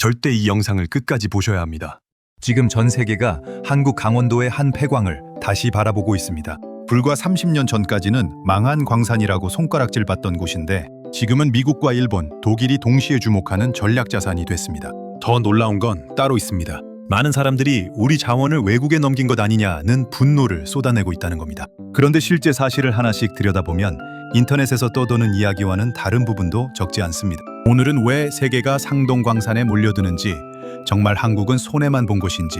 절대 이 영상을 끝까지 보셔야 합니다. 지금 전 세계가 한국 강원도의 한 폐광을 다시 바라보고 있습니다. 불과 30년 전까지는 망한 광산이라고 손가락질 받던 곳인데 지금은 미국과 일본, 독일이 동시에 주목하는 전략 자산이 됐습니다. 더 놀라운 건 따로 있습니다. 많은 사람들이 우리 자원을 외국에 넘긴 것 아니냐는 분노를 쏟아내고 있다는 겁니다. 그런데 실제 사실을 하나씩 들여다보면 인터넷에서 떠도는 이야기와는 다른 부분도 적지 않습니다. 오늘은 왜 세계가 상동광산에 몰려드는지, 정말 한국은 손해만 본 것인지,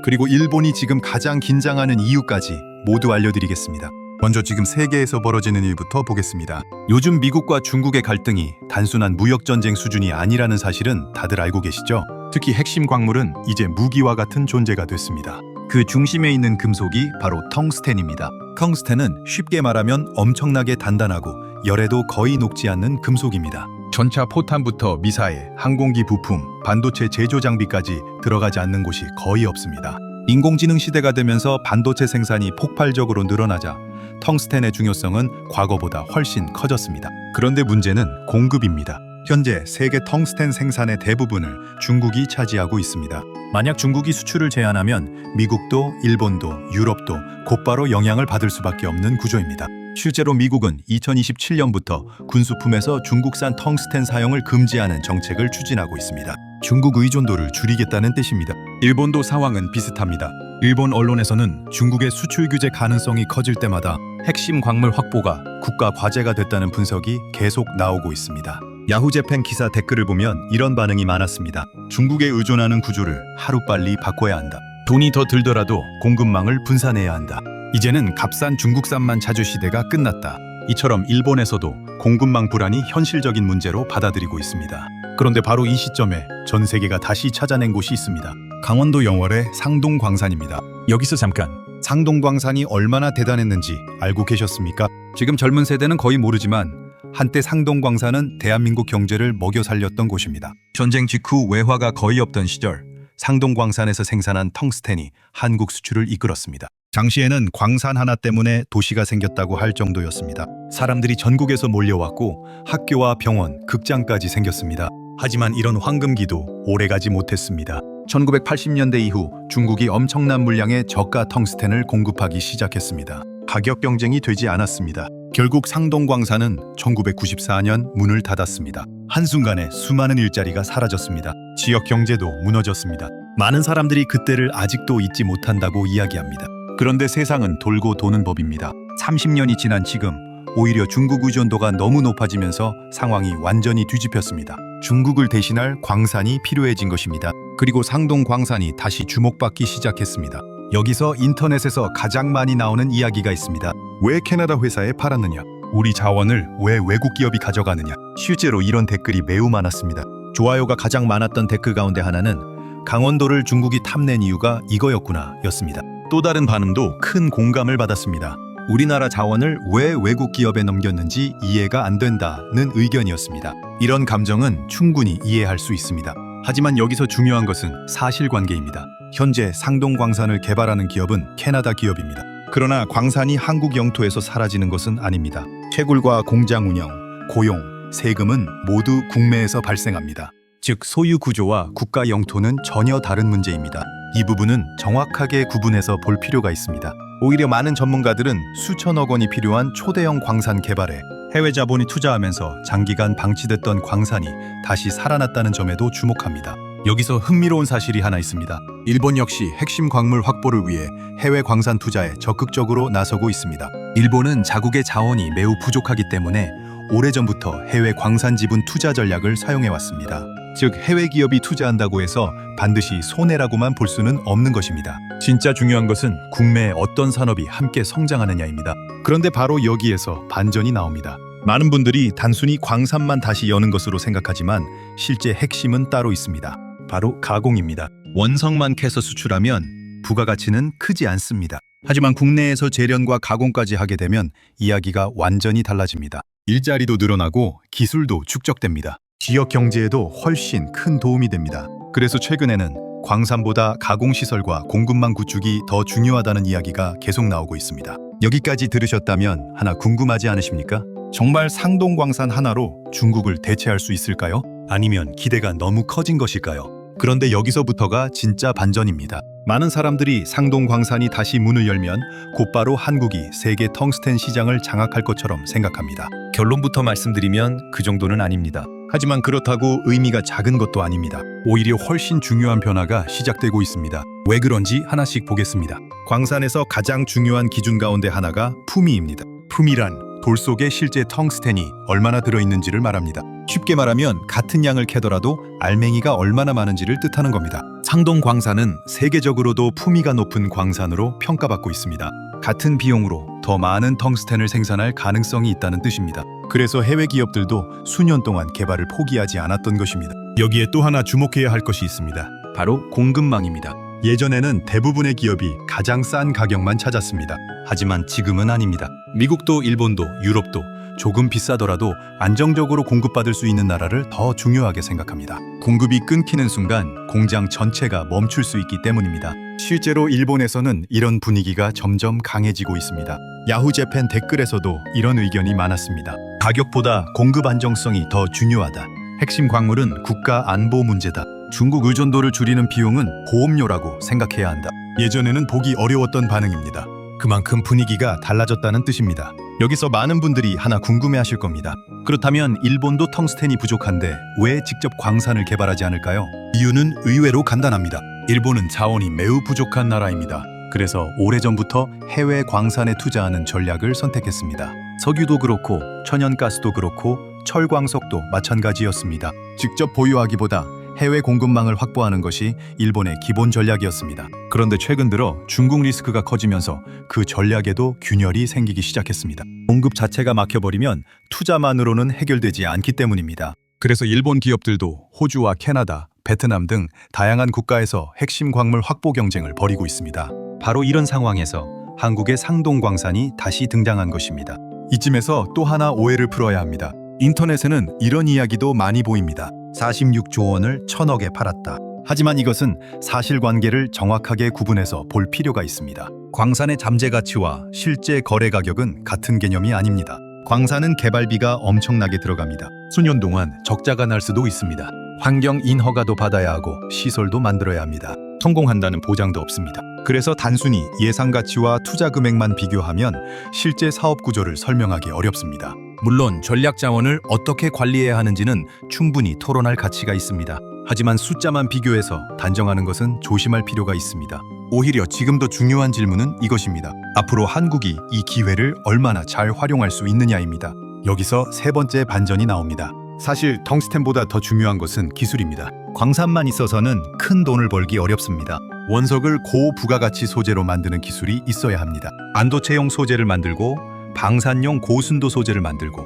그리고 일본이 지금 가장 긴장하는 이유까지 모두 알려드리겠습니다. 먼저 지금 세계에서 벌어지는 일부터 보겠습니다. 요즘 미국과 중국의 갈등이 단순한 무역전쟁 수준이 아니라는 사실은 다들 알고 계시죠? 특히 핵심 광물은 이제 무기와 같은 존재가 됐습니다. 그 중심에 있는 금속이 바로 텅스텐입니다. 텅스텐은 쉽게 말하면 엄청나게 단단하고 열에도 거의 녹지 않는 금속입니다. 전차 포탄부터 미사일, 항공기 부품, 반도체 제조 장비까지 들어가지 않는 곳이 거의 없습니다. 인공지능 시대가 되면서 반도체 생산이 폭발적으로 늘어나자 텅스텐의 중요성은 과거보다 훨씬 커졌습니다. 그런데 문제는 공급입니다. 현재 세계 텅스텐 생산의 대부분을 중국이 차지하고 있습니다. 만약 중국이 수출을 제한하면 미국도 일본도 유럽도 곧바로 영향을 받을 수밖에 없는 구조입니다. 실제로 미국은 2027년부터 군수품에서 중국산 텅스텐 사용을 금지하는 정책을 추진하고 있습니다. 중국 의존도를 줄이겠다는 뜻입니다. 일본도 상황은 비슷합니다. 일본 언론에서는 중국의 수출 규제 가능성이 커질 때마다 핵심 광물 확보가 국가 과제가 됐다는 분석이 계속 나오고 있습니다. 야후재팬 기사 댓글을 보면 이런 반응이 많았습니다. 중국에 의존하는 구조를 하루빨리 바꿔야 한다. 돈이 더 들더라도 공급망을 분산해야 한다. 이제는 값싼 중국산만 찾을 시대가 끝났다. 이처럼 일본에서도 공급망 불안이 현실적인 문제로 받아들이고 있습니다. 그런데 바로 이 시점에 전 세계가 다시 찾아낸 곳이 있습니다. 강원도 영월의 상동광산입니다. 여기서 잠깐, 상동광산이 얼마나 대단했는지 알고 계셨습니까? 지금 젊은 세대는 거의 모르지만 한때 상동광산은 대한민국 경제를 먹여 살렸던 곳입니다. 전쟁 직후 외화가 거의 없던 시절, 상동광산에서 생산한 텅스텐이 한국 수출을 이끌었습니다. 당시에는 광산 하나 때문에 도시가 생겼다고 할 정도였습니다. 사람들이 전국에서 몰려왔고 학교와 병원, 극장까지 생겼습니다. 하지만 이런 황금기도 오래가지 못했습니다. 1980년대 이후 중국이 엄청난 물량의 저가 텅스텐을 공급하기 시작했습니다. 가격 경쟁이 되지 않았습니다. 결국 상동광산은 1994년 문을 닫았습니다. 한순간에 수많은 일자리가 사라졌습니다. 지역 경제도 무너졌습니다. 많은 사람들이 그때를 아직도 잊지 못한다고 이야기합니다. 그런데 세상은 돌고 도는 법입니다. 30년이 지난 지금 오히려 중국 의존도가 너무 높아지면서 상황이 완전히 뒤집혔습니다. 중국을 대신할 광산이 필요해진 것입니다. 그리고 상동광산이 다시 주목받기 시작했습니다. 여기서 인터넷에서 가장 많이 나오는 이야기가 있습니다. 왜 캐나다 회사에 팔았느냐? 우리 자원을 왜 외국 기업이 가져가느냐? 실제로 이런 댓글이 매우 많았습니다. 좋아요가 가장 많았던 댓글 가운데 하나는 강원도를 중국이 탐낸 이유가 이거였구나 였습니다. 또 다른 반응도 큰 공감을 받았습니다. 우리나라 자원을 왜 외국 기업에 넘겼는지 이해가 안 된다는 의견이었습니다. 이런 감정은 충분히 이해할 수 있습니다. 하지만 여기서 중요한 것은 사실관계입니다. 현재 상동광산을 개발하는 기업은 캐나다 기업입니다. 그러나 광산이 한국 영토에서 사라지는 것은 아닙니다. 채굴과 공장 운영, 고용, 세금은 모두 국내에서 발생합니다. 즉 소유 구조와 국가 영토는 전혀 다른 문제입니다. 이 부분은 정확하게 구분해서 볼 필요가 있습니다. 오히려 많은 전문가들은 수천억 원이 필요한 초대형 광산 개발에 해외 자본이 투자하면서 장기간 방치됐던 광산이 다시 살아났다는 점에도 주목합니다. 여기서 흥미로운 사실이 하나 있습니다. 일본 역시 핵심 광물 확보를 위해 해외 광산 투자에 적극적으로 나서고 있습니다. 일본은 자국의 자원이 매우 부족하기 때문에 오래전부터 해외 광산 지분 투자 전략을 사용해왔습니다. 즉 해외 기업이 투자한다고 해서 반드시 손해라고만 볼 수는 없는 것입니다. 진짜 중요한 것은 국내의 어떤 산업이 함께 성장하느냐입니다. 그런데 바로 여기에서 반전이 나옵니다. 많은 분들이 단순히 광산만 다시 여는 것으로 생각하지만 실제 핵심은 따로 있습니다. 바로 가공입니다. 원석만 캐서 수출하면 부가가치는 크지 않습니다. 하지만 국내에서 재련과 가공까지 하게 되면 이야기가 완전히 달라집니다. 일자리도 늘어나고 기술도 축적됩니다. 지역 경제에도 훨씬 큰 도움이 됩니다. 그래서 최근에는 광산보다 가공시설과 공급망 구축이 더 중요하다는 이야기가 계속 나오고 있습니다. 여기까지 들으셨다면 하나 궁금하지 않으십니까? 정말 상동광산 하나로 중국을 대체할 수 있을까요? 아니면 기대가 너무 커진 것일까요? 그런데 여기서부터가 진짜 반전입니다. 많은 사람들이 상동 광산이 다시 문을 열면 곧바로 한국이 세계 텅스텐 시장을 장악할 것처럼 생각합니다. 결론부터 말씀드리면 그 정도는 아닙니다. 하지만 그렇다고 의미가 작은 것도 아닙니다. 오히려 훨씬 중요한 변화가 시작되고 있습니다. 왜 그런지 하나씩 보겠습니다. 광산에서 가장 중요한 기준 가운데 하나가 품위입니다. 품위란 돌 속에 실제 텅스텐이 얼마나 들어있는지를 말합니다. 쉽게 말하면 같은 양을 캐더라도 알맹이가 얼마나 많은지를 뜻하는 겁니다. 상동 광산은 세계적으로도 품위가 높은 광산으로 평가받고 있습니다. 같은 비용으로 더 많은 텅스텐을 생산할 가능성이 있다는 뜻입니다. 그래서 해외 기업들도 수년 동안 개발을 포기하지 않았던 것입니다. 여기에 또 하나 주목해야 할 것이 있습니다. 바로 공급망입니다. 예전에는 대부분의 기업이 가장 싼 가격만 찾았습니다. 하지만 지금은 아닙니다. 미국도 일본도 유럽도 조금 비싸더라도 안정적으로 공급받을 수 있는 나라를 더 중요하게 생각합니다. 공급이 끊기는 순간 공장 전체가 멈출 수 있기 때문입니다. 실제로 일본에서는 이런 분위기가 점점 강해지고 있습니다. 야후재팬 댓글에서도 이런 의견이 많았습니다. 가격보다 공급 안정성이 더 중요하다. 핵심 광물은 국가 안보 문제다. 중국 의존도를 줄이는 비용은 보험료라고 생각해야 한다. 예전에는 보기 어려웠던 반응입니다. 그만큼 분위기가 달라졌다는 뜻입니다. 여기서 많은 분들이 하나 궁금해하실 겁니다. 그렇다면 일본도 텅스텐이 부족한데 왜 직접 광산을 개발하지 않을까요? 이유는 의외로 간단합니다. 일본은 자원이 매우 부족한 나라입니다. 그래서 오래전부터 해외 광산에 투자하는 전략을 선택했습니다. 석유도 그렇고 천연가스도 그렇고 철광석도 마찬가지였습니다. 직접 보유하기보다 해외 공급망을 확보하는 것이 일본의 기본 전략이었습니다. 그런데 최근 들어 중국 리스크가 커지면서 그 전략에도 균열이 생기기 시작했습니다. 공급 자체가 막혀버리면 투자만으로는 해결되지 않기 때문입니다. 그래서 일본 기업들도 호주와 캐나다, 베트남 등 다양한 국가에서 핵심 광물 확보 경쟁을 벌이고 있습니다. 바로 이런 상황에서 한국의 상동 광산이 다시 등장한 것입니다. 이쯤에서 또 하나 오해를 풀어야 합니다. 인터넷에는 이런 이야기도 많이 보입니다. 46조 원을 1,000억에 팔았다. 하지만 이것은 사실관계를 정확하게 구분해서 볼 필요가 있습니다. 광산의 잠재 가치와 실제 거래 가격은 같은 개념이 아닙니다. 광산은 개발비가 엄청나게 들어갑니다. 수년 동안 적자가 날 수도 있습니다. 환경 인허가도 받아야 하고 시설도 만들어야 합니다. 성공한다는 보장도 없습니다. 그래서 단순히 예상 가치와 투자 금액만 비교하면 실제 사업 구조를 설명하기 어렵습니다. 물론 전략 자원을 어떻게 관리해야 하는지는 충분히 토론할 가치가 있습니다. 하지만 숫자만 비교해서 단정하는 것은 조심할 필요가 있습니다. 오히려 지금 더 중요한 질문은 이것입니다. 앞으로 한국이 이 기회를 얼마나 잘 활용할 수 있느냐입니다. 여기서 세 번째 반전이 나옵니다. 사실 텅스텐보다 더 중요한 것은 기술입니다. 광산만 있어서는 큰 돈을 벌기 어렵습니다. 원석을 고부가가치 소재로 만드는 기술이 있어야 합니다. 반도체용 소재를 만들고 방산용 고순도 소재를 만들고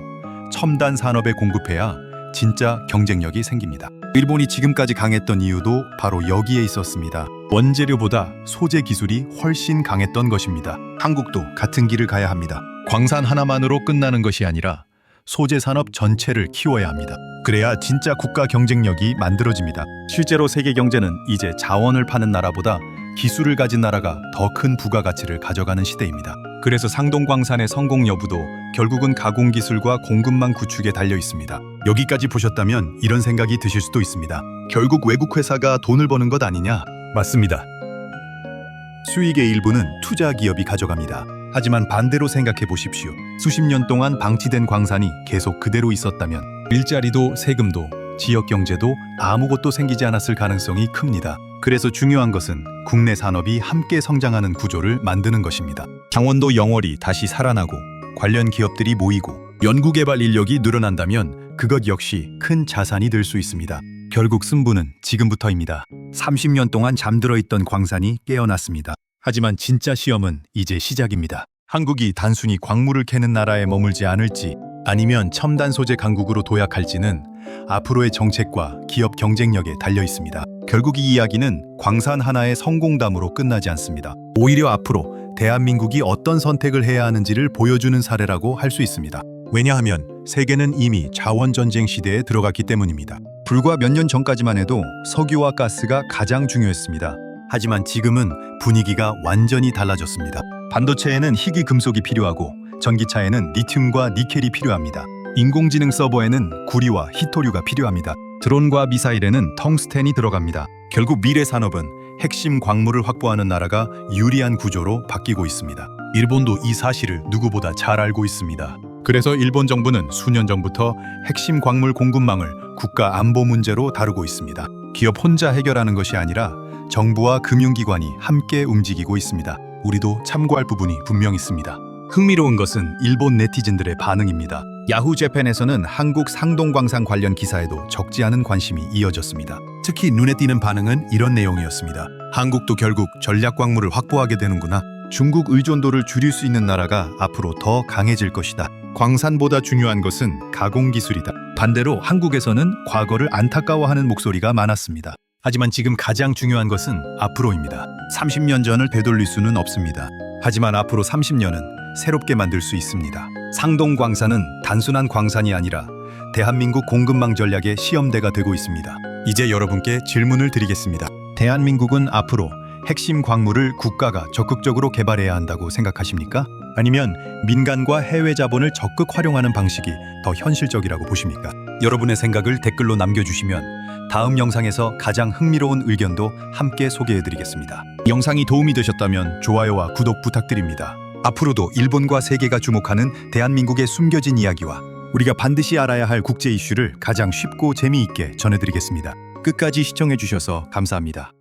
첨단 산업에 공급해야 진짜 경쟁력이 생깁니다. 일본이 지금까지 강했던 이유도 바로 여기에 있었습니다. 원재료보다 소재 기술이 훨씬 강했던 것입니다. 한국도 같은 길을 가야 합니다. 광산 하나만으로 끝나는 것이 아니라 소재 산업 전체를 키워야 합니다. 그래야 진짜 국가 경쟁력이 만들어집니다. 실제로 세계 경제는 이제 자원을 파는 나라보다 기술을 가진 나라가 더 큰 부가가치를 가져가는 시대입니다. 그래서 상동광산의 성공 여부도 결국은 가공기술과 공급망 구축에 달려 있습니다. 여기까지 보셨다면 이런 생각이 드실 수도 있습니다. 결국 외국 회사가 돈을 버는 것 아니냐? 맞습니다. 수익의 일부는 투자 기업이 가져갑니다. 하지만 반대로 생각해 보십시오. 수십 년 동안 방치된 광산이 계속 그대로 있었다면 일자리도 세금도 지역 경제도 아무것도 생기지 않았을 가능성이 큽니다. 그래서 중요한 것은 국내 산업이 함께 성장하는 구조를 만드는 것입니다. 강원도 영월이 다시 살아나고 관련 기업들이 모이고 연구개발 인력이 늘어난다면 그것 역시 큰 자산이 될 수 있습니다. 결국 승부는 지금부터입니다. 30년 동안 잠들어 있던 광산이 깨어났습니다. 하지만 진짜 시험은 이제 시작입니다. 한국이 단순히 광물을 캐는 나라에 머물지 않을지 아니면 첨단 소재 강국으로 도약할지는 앞으로의 정책과 기업 경쟁력에 달려 있습니다. 결국 이 이야기는 광산 하나의 성공담으로 끝나지 않습니다. 오히려 앞으로 대한민국이 어떤 선택을 해야 하는지를 보여주는 사례라고 할 수 있습니다. 왜냐하면 세계는 이미 자원전쟁 시대에 들어갔기 때문입니다. 불과 몇 년 전까지만 해도 석유와 가스가 가장 중요했습니다. 하지만 지금은 분위기가 완전히 달라졌습니다. 반도체에는 희귀 금속이 필요하고 전기차에는 리튬과 니켈이 필요합니다. 인공지능 서버에는 구리와 히토류가 필요합니다. 드론과 미사일에는 텅스텐이 들어갑니다. 결국 미래 산업은 핵심 광물을 확보하는 나라가 유리한 구조로 바뀌고 있습니다. 일본도 이 사실을 누구보다 잘 알고 있습니다. 그래서 일본 정부는 수년 전부터 핵심 광물 공급망을 국가 안보 문제로 다루고 있습니다. 기업 혼자 해결하는 것이 아니라 정부와 금융기관이 함께 움직이고 있습니다. 우리도 참고할 부분이 분명 있습니다. 흥미로운 것은 일본 네티즌들의 반응입니다. 야후 재팬에서는 한국 상동광산 관련 기사에도 적지 않은 관심이 이어졌습니다. 특히 눈에 띄는 반응은 이런 내용이었습니다. 한국도 결국 전략 광물을 확보하게 되는구나. 중국 의존도를 줄일 수 있는 나라가 앞으로 더 강해질 것이다. 광산보다 중요한 것은 가공 기술이다. 반대로 한국에서는 과거를 안타까워하는 목소리가 많았습니다. 하지만 지금 가장 중요한 것은 앞으로입니다. 30년 전을 되돌릴 수는 없습니다. 하지만 앞으로 30년은 새롭게 만들 수 있습니다. 상동광산은 단순한 광산이 아니라 대한민국 공급망 전략의 시험대가 되고 있습니다. 이제 여러분께 질문을 드리겠습니다. 대한민국은 앞으로 핵심 광물을 국가가 적극적으로 개발해야 한다고 생각하십니까? 아니면 민간과 해외 자본을 적극 활용하는 방식이 더 현실적이라고 보십니까? 여러분의 생각을 댓글로 남겨주시면 다음 영상에서 가장 흥미로운 의견도 함께 소개해드리겠습니다. 영상이 도움이 되셨다면 좋아요와 구독 부탁드립니다. 앞으로도 일본과 세계가 주목하는 대한민국의 숨겨진 이야기와 우리가 반드시 알아야 할 국제 이슈를 가장 쉽고 재미있게 전해드리겠습니다. 끝까지 시청해주셔서 감사합니다.